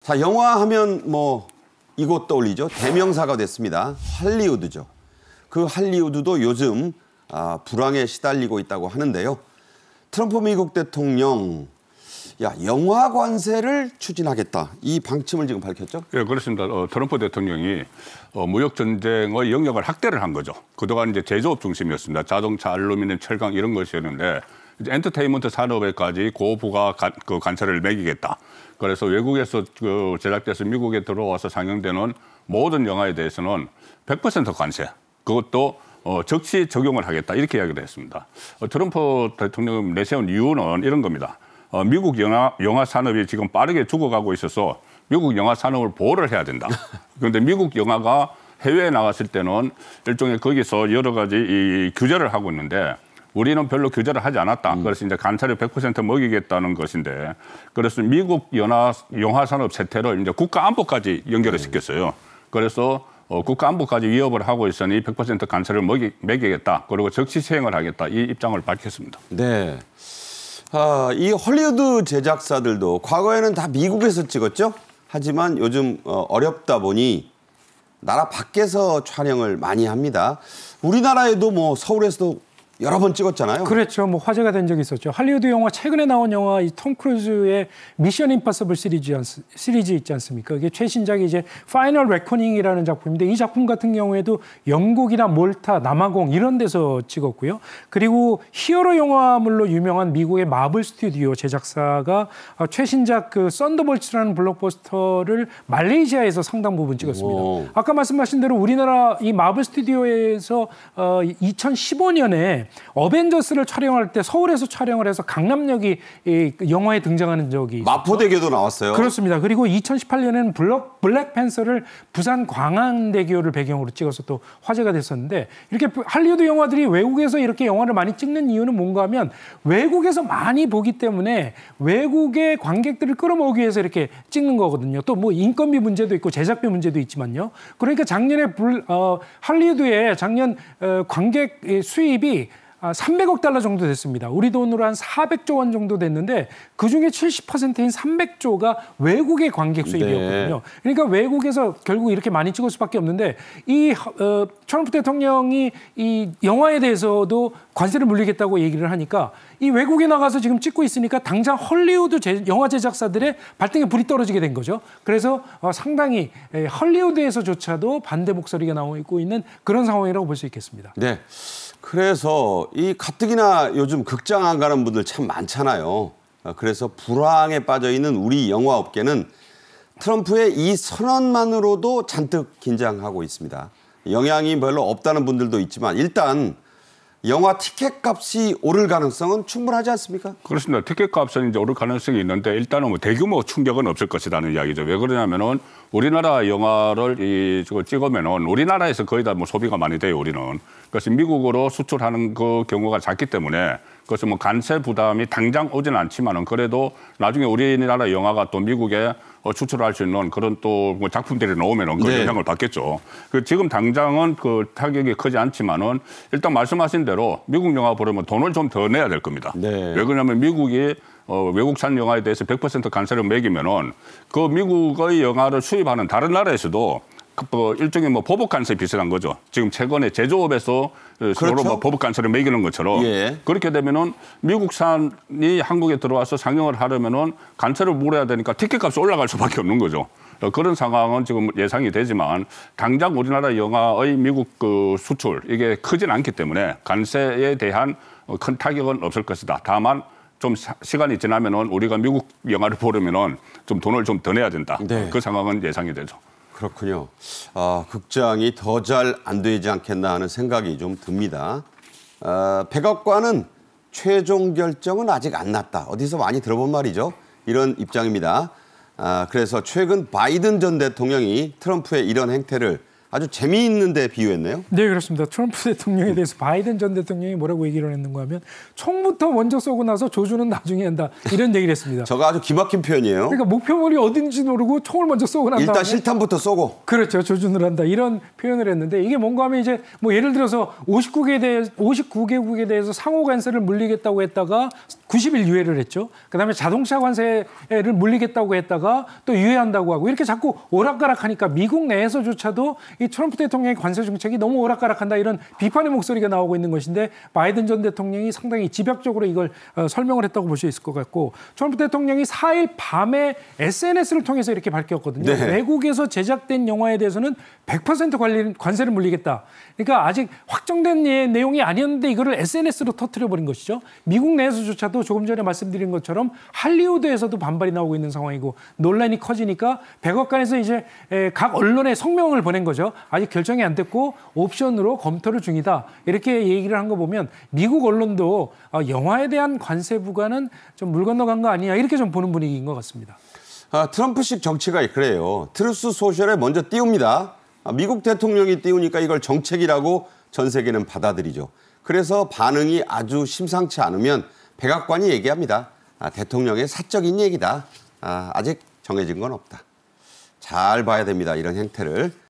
자, 영화 하면 뭐 이곳 떠올리죠. 대명사가 됐습니다. 할리우드죠. 그 할리우드도 요즘 불황에 시달리고 있다고 하는데요. 트럼프 미국 대통령 영화 관세를 추진하겠다. 이 방침을 지금 밝혔죠? 예, 그렇습니다. 트럼프 대통령이 무역 전쟁의 영역을 확대를 한 거죠. 그동안 이제 제조업 중심이었습니다. 자동차, 알루미늄, 철강 이런 것이었는데 이제 엔터테인먼트 산업에까지 고부가 관세를 매기겠다. 그래서 외국에서 제작돼서 미국에 들어와서 상영되는 모든 영화에 대해서는 100% 관세. 그것도 적시 적용을 하겠다. 이렇게 이야기를 했습니다. 트럼프 대통령 내세운 이유는 이런 겁니다. 미국 영화 산업이 지금 빠르게 죽어가고 있어서 미국 영화 산업을 보호를 해야 된다. 그런데 미국 영화가 해외에 나갔을 때는 일종의 거기서 여러 가지 이 규제를 하고 있는데 우리는 별로 규제를 하지 않았다. 그래서 이제 관세를 100% 먹이겠다는 것인데 그래서 미국 영화 산업 세태를 이제 국가 안보까지 연결을 시켰어요. 그래서 국가 안보까지 위협을 하고 있으니 100% 관세를 매기겠다. 그리고 적시 시행을 하겠다. 이 입장을 밝혔습니다. 네. 이 헐리우드 제작사들도 과거에는 다 미국에서 찍었죠. 하지만 요즘 어렵다 보니 나라 밖에서 촬영을 많이 합니다. 우리나라에도 뭐 서울에서도 여러 번 찍었잖아요. 그렇죠. 뭐 화제가 된 적이 있었죠. 할리우드 영화 최근에 나온 영화 이 톰 크루즈의 미션 임파서블 시리즈 있지 않습니까? 이게 최신작이 이제 파이널 레코닝이라는 작품인데 이 작품 같은 경우에도 영국이나 몰타, 남아공 이런 데서 찍었고요. 그리고 히어로 영화물로 유명한 미국의 마블 스튜디오 제작사가 최신작 그 썬더볼츠라는 블록버스터를 말레이시아에서 상당 부분 찍었습니다. 오. 아까 말씀하신 대로 우리나라 이 마블 스튜디오에서 2015년에 어벤져스를 촬영할 때 서울에서 촬영을 해서 강남역이 영화에 등장하는 적이 있었죠. 마포대교도 나왔어요. 그렇습니다. 그리고 2018년에는 블랙팬서를 부산 광안대교를 배경으로 찍어서 또 화제가 됐었는데 이렇게 할리우드 영화들이 외국에서 이렇게 영화를 많이 찍는 이유는 뭔가 하면 외국에서 많이 보기 때문에 외국의 관객들을 끌어모으기 위해서 이렇게 찍는 거거든요. 또 뭐 인건비 문제도 있고 제작비 문제도 있지만요. 그러니까 작년에 할리우드의 작년 관객 수입이 300억 달러 정도 됐습니다. 우리 돈으로 한 400조 원 정도 됐는데 그중에 70%인 300조가 외국의 관객 수입이었거든요. 네. 그러니까 외국에서 결국 이렇게 많이 찍을 수밖에 없는데 이 트럼프 대통령이 이 영화에 대해서도 관세를 물리겠다고 얘기를 하니까 이 외국에 나가서 지금 찍고 있으니까 당장 헐리우드 영화 제작사들의 발등에 불이 떨어지게 된 거죠. 그래서 상당히 헐리우드에서조차도 반대 목소리가 나오고 있는 그런 상황이라고 볼 수 있겠습니다. 네. 그래서 이 가뜩이나 요즘 극장 안 가는 분들 참 많잖아요. 그래서 불황에 빠져 있는 우리 영화업계는 트럼프의 이 선언만으로도 잔뜩 긴장하고 있습니다. 영향이 별로 없다는 분들도 있지만 일단 영화 티켓 값이 오를 가능성은 충분하지 않습니까? 그렇습니다. 티켓 값은 이제 오를 가능성이 있는데 일단은 뭐 대규모 충격은 없을 것이라는 이야기죠. 왜 그러냐면은 우리나라 영화를 찍으면은 우리나라에서 거의 다 뭐 소비가 많이 돼요, 우리는. 그래서 미국으로 수출하는 그 경우가 작기 때문에 그래서 뭐 관세 부담이 당장 오지는 않지만은 그래도 나중에 우리나라 영화가 또 미국에 수출할 수 있는 그런 또 뭐 작품들이 나오면은 그 영향을 받겠죠. 그 지금 당장은 그 타격이 크지 않지만은 일단 말씀하신 대로 미국 영화 보려면 돈을 좀 더 내야 될 겁니다. 네. 왜 그러냐면 미국이 외국산 영화에 대해서 100% 관세를 매기면은 그 미국의 영화를 수입하는 다른 나라에서도 일종의 뭐 보복 관세 비슷한 거죠. 지금 최근에 제조업에서 서로 그렇죠. 뭐 보복 관세를 매기는 것처럼 그렇게 되면은 미국산이 한국에 들어와서 상영을 하려면은 관세를 물어야 되니까 티켓값이 올라갈 수밖에 없는 거죠. 그런 상황은 지금 예상이 되지만 당장 우리나라 영화의 미국 그 수출 이게 크진 않기 때문에 관세에 대한 큰 타격은 없을 것이다. 다만 좀 시간이 지나면은 우리가 미국 영화를 보려면은 좀 돈을 좀 더 내야 된다. 네. 그 상황은 예상이 되죠. 그렇군요. 극장이 더 잘 안 되지 않겠나 하는 생각이 좀 듭니다. 백악관은 최종 결정은 아직 안 났다. 어디서 많이 들어본 말이죠. 이런 입장입니다. 그래서 최근 바이든 전 대통령이 트럼프의 이런 행태를 아주 재미있는 데 비유했네요. 네, 그렇습니다. 트럼프 대통령에 대해서 바이든 전 대통령이 뭐라고 얘기를 했는가 하면 총부터 먼저 쏘고 나서 조준은 나중에 한다. 이런 얘기를 했습니다. 저거 아주 기막힌 표현이에요. 그러니까 목표물이 어딘지 모르고 총을 먼저 쏘고 난 다음에 일단 실탄부터 쏘고. 그렇죠. 조준을 한다. 이런 표현을 했는데 이게 뭔가 하면 이제 뭐 예를 들어서 59개국에 대해서 상호 관세를 물리겠다고 했다가 90일 유예를 했죠. 그다음에 자동차 관세를 물리겠다고 했다가 또 유예한다고 하고 이렇게 자꾸 오락가락하니까 미국 내에서조차도 이 트럼프 대통령의 관세 정책이 너무 오락가락한다 이런 비판의 목소리가 나오고 있는 것인데 바이든 전 대통령이 상당히 집약적으로 이걸 설명을 했다고 볼 수 있을 것 같고 트럼프 대통령이 4일 밤에 SNS를 통해서 이렇게 밝혔거든요. 네. 외국에서 제작된 영화에 대해서는 100% 관세를 물리겠다. 그러니까 아직 확정된 내용이 아니었는데 이거를 SNS로 터뜨려버린 것이죠. 미국 내에서조차도 조금 전에 말씀드린 것처럼 할리우드에서도 반발이 나오고 있는 상황이고 논란이 커지니까 백악관에서 이제 각 언론에 성명을 보낸 거죠. 아직 결정이 안 됐고 옵션으로 검토를 중이다. 이렇게 얘기를 한 거 보면 미국 언론도 영화에 대한 관세 부과는 좀 물 건너간 거 아니냐 이렇게 좀 보는 분위기인 것 같습니다. 트럼프식 정치가 그래요. 트루스 소셜에 먼저 띄웁니다. 미국 대통령이 띄우니까 이걸 정책이라고 전 세계는 받아들이죠. 그래서 반응이 아주 심상치 않으면 백악관이 얘기합니다. 대통령의 사적인 얘기다. 아직 정해진 건 없다. 잘 봐야 됩니다. 이런 행태를.